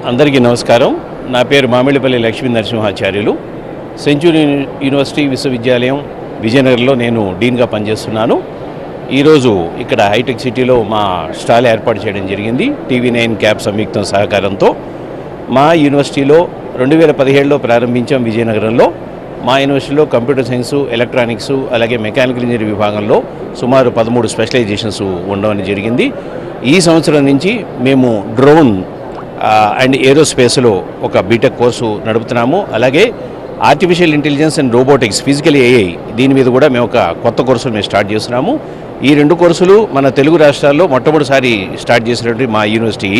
అందరికీ నమస్కారం. నా పేరు మామిళ్ళపల్లి లక్ష్మీ నరసింహాచార్యులు. సెంచూరీ యూనివర్సిటీ విశ్వవిద్యాలయం విజయనగరంలో నేను డీన్గా పనిచేస్తున్నాను. ఈరోజు ఇక్కడ హైటెక్ సిటీలో మా స్టాల్ ఏర్పాటు చేయడం జరిగింది. TV9 క్యాబ్ సంయుక్తం సహకారంతో. మా యూనివర్సిటీలో 2017లో ప్రారంభించాం విజయనగరంలో. మా యూనివర్సిటీలో కంప్యూటర్ సైన్సు, ఎలక్ట్రానిక్సు, అలాగే మెకానికల్ ఇంజనీరింగ్ విభాగంలో సుమారు 13 స్పెషలైజేషన్స్ ఉండడం జరిగింది. ఈ సంవత్సరం నుంచి మేము డ్రోన్ అండ్ ఏరోస్పేస్లో ఒక బీటెక్ కోర్సు నడుపుతున్నాము. అలాగే artificial intelligence and robotics, physical AI, దీని మీద కూడా మేము ఒక కొత్త కోర్సులు మేము స్టార్ట్ చేస్తున్నాము. ఈ 2 కోర్సులు మన తెలుగు రాష్ట్రాల్లో మొట్టమొదటిసారి స్టార్ట్ చేసినటువంటి మా యూనివర్సిటీ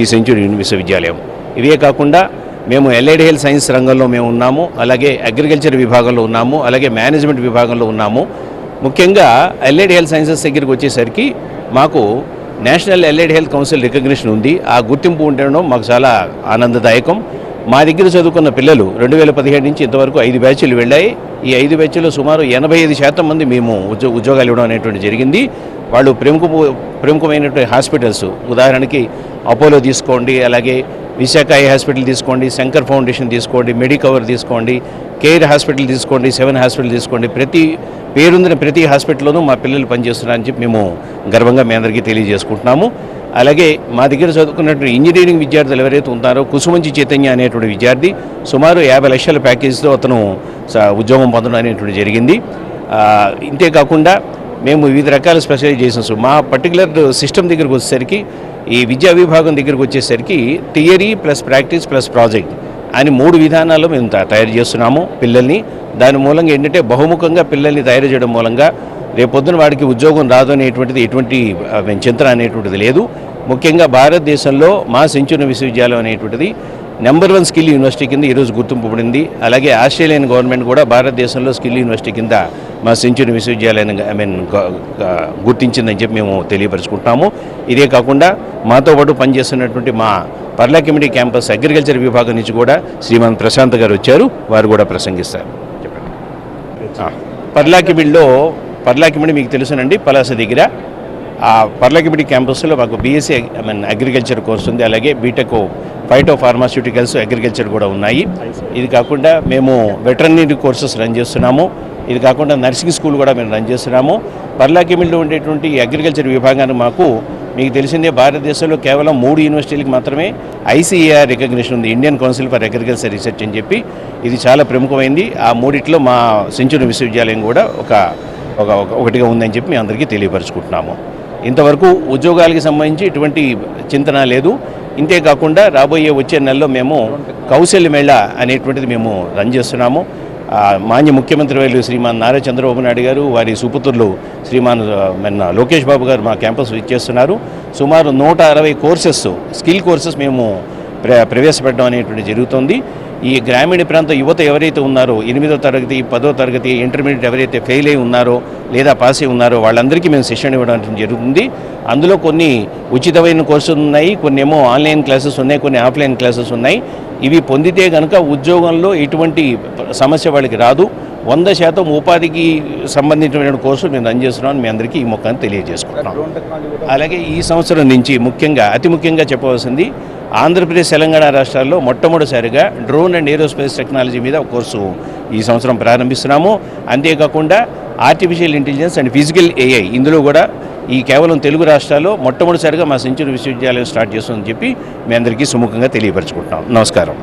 ఈ సెంచూరీ విశ్వవిద్యాలయం. ఇవే కాకుండా మేము ఎలైడ్ హెల్త్ సైన్స్ రంగంలో మేము ఉన్నాము, అలాగే అగ్రికల్చర్ విభాగంలో ఉన్నాము, అలాగే మేనేజ్మెంట్ విభాగంలో ఉన్నాము. ముఖ్యంగా ఎలైడ్ హెల్త్ సైన్సెస్ దగ్గరికి వచ్చేసరికి మాకు national allied health council recognition ఉంది. ఆ గుర్తింపు ఉండడం మాకు చాలా ఆనందదాయకం. మా దగ్గర చదువుకున్న పిల్లలు 2017 నుంచి ఇంతవరకు 5 బ్యాచ్లు వెళ్ళాయి. ఈ 5 బ్యాచ్లో సుమారు 85% మంది మేము ఉద్యోగాలు ఇవ్వడం అనేటువంటి జరిగింది. వాళ్ళు ప్రముఖమైనటువంటి హాస్పిటల్స్, ఉదాహరణకి అపోలో తీసుకోండి, అలాగే విశాఖ ఐ హాస్పిటల్ తీసుకోండి, శంకర్ ఫౌండేషన్ తీసుకోండి, మెడికవర్ తీసుకోండి, కేర్ హాస్పిటల్ తీసుకోండి, 7 హాస్పిటల్ తీసుకోండి. పేరుందిన ప్రతి హాస్పిటల్లోనూ మా పిల్లలు పనిచేస్తున్నారని చెప్పి మేము గర్వంగా మీ అందరికీ తెలియజేసుకుంటున్నాము. అలాగే మా దగ్గర చదువుకున్నటువంటి ఇంజనీరింగ్ విద్యార్థులు ఎవరైతే ఉన్నారో, కుసుమంచి చైతన్య అనేటువంటి విద్యార్థి సుమారు 50 లక్షల ప్యాకేజీతో అతను ఉద్యోగం పొందడం అనేటువంటి జరిగింది. ఇంతేకాకుండా మేము వివిధ రకాల స్పెషలైజేషన్స్ మా పర్టికులర్ సిస్టమ్ దగ్గరికి వచ్చేసరికి, ఈ విద్యా విభాగం దగ్గరికి వచ్చేసరికి theory plus practice plus project అని 3 విధానాల్లో మేము తయారు చేస్తున్నాము పిల్లల్ని. దాని మూలంగా ఏంటంటే బహుముఖంగా పిల్లల్ని తయారు చేయడం మూలంగా రేపొద్దున వాడికి ఉద్యోగం రాదు అనేటువంటిది ఎటువంటి చింతన అనేటువంటిది లేదు. ముఖ్యంగా భారతదేశంలో మా సెంచూరీ విశ్వవిద్యాలయం అనేటువంటిది నెంబర్ 1 స్కిల్ యూనివర్సిటీ కింద ఈరోజు గుర్తింపబడింది. అలాగే ఆస్ట్రేలియన్ గవర్నమెంట్ కూడా భారతదేశంలో స్కిల్ యూనివర్సిటీ కింద మా సెంచూరీ విశ్వవిద్యాలయాన్ని గుర్తించిందని చెప్పి మేము తెలియపరుచుకుంటున్నాము. ఇదే కాకుండా మాతో పాటు పనిచేస్తున్నటువంటి మా పర్లాకిమిడి క్యాంపస్ అగ్రికల్చర్ విభాగం నుంచి కూడా శ్రీమాన్ ప్రశాంత్ గారు వచ్చారు. వారు కూడా ప్రసంగిస్తారు. చెప్పండి. పర్లాకిమిడి మీకు తెలుసునండి, పలాస దగ్గర. ఆ పర్లాకిమిడి క్యాంపస్లో మాకు BSc అగ్రికల్చర్ కోర్సు ఉంది. అలాగే బీటెక్ ఫైటో ఫార్మాస్యూటికల్స్, అగ్రికల్చర్ కూడా ఉన్నాయి. ఇది కాకుండా మేము వెటర్నరీ కోర్సెస్ రన్ చేస్తున్నాము. ఇది కాకుండా నర్సింగ్ స్కూల్ కూడా మేము రన్ చేస్తున్నాము. పర్లాకిమిడిలో ఉండేటువంటి అగ్రికల్చర్ విభాగాన్ని మీకు తెలిసిందే, భారతదేశంలో కేవలం 3 యూనివర్సిటీలకు మాత్రమే ICAR రికగ్నిషన్ ఉంది, Indian council for agriculture research అని చెప్పి. ఇది చాలా ప్రముఖమైంది. ఆ 3ట్లో మా సెంచూరీ విశ్వవిద్యాలయం కూడా ఒకటిగా ఉందని చెప్పి మీ అందరికీ తెలియపరుచుకుంటున్నాము. ఇంతవరకు ఉద్యోగాలకి సంబంధించి ఎటువంటి చింతన లేదు. ఇంతేకాకుండా వచ్చే నెలలో మేము కౌశల్య మేళా అనేటువంటిది మేము రన్ చేస్తున్నాము. మాన్య ముఖ్యమంత్రి వర్యులు శ్రీమాన్ నారా చంద్రబాబు నాయుడు గారు, వారి సుపుత్రులు శ్రీమాన్ లోకేష్ బాబు గారు మా క్యాంపస్ ఇచ్చేస్తున్నారు. సుమారు 160 కోర్సెస్, స్కిల్ కోర్సెస్ మేము ప్రవేశపెట్టడం అనేటువంటి జరుగుతుంది. ఈ గ్రామీణ ప్రాంత యువత ఎవరైతే ఉన్నారో, 8వ తరగతి 10వ తరగతి ఇంటర్మీడియట్ ఎవరైతే ఫెయిల్ అయి ఉన్నారో లేదా పాస్ అయి ఉన్నారో వాళ్ళందరికీ మేము శిక్షణ ఇవ్వడం జరుగుతుంది. అందులో కొన్ని ఉచితమైన కోర్సులు ఉన్నాయి, కొన్ని ఏమో ఆన్లైన్ క్లాసెస్ ఉన్నాయి, కొన్ని ఆఫ్లైన్ క్లాసెస్ ఉన్నాయి. ఇవి పొందితే కనుక ఉద్యోగంలో ఎటువంటి సమస్య వాళ్ళకి రాదు. 100% ఉపాధికి సంబంధించిన కోర్సులు మేము రన్ చేస్తున్నామని మీ అందరికీ ఈ మొక్కను తెలియజేసుకుంటున్నాం. అలాగే ఈ సంవత్సరం నుంచి అతి ముఖ్యంగా చెప్పవలసింది, ఆంధ్రప్రదేశ్, తెలంగాణ రాష్ట్రాల్లో మొట్టమొదటిసారిగా డ్రోన్ అండ్ ఏరోస్పేస్ టెక్నాలజీ మీద ఒక కోర్సు ఈ సంవత్సరం ప్రారంభిస్తున్నాము. అంతేకాకుండా artificial intelligence and physical AI, ఇందులో కూడా ఈ కేవలం తెలుగు రాష్ట్రాల్లో మొట్టమొదటిసారిగా మా సెంచూరీ విశ్వవిద్యాలయం స్టార్ట్ చేస్తుందని చెప్పి మీ అందరికీ సుముఖంగా తెలియపరచుకుంటున్నాం. నమస్కారం.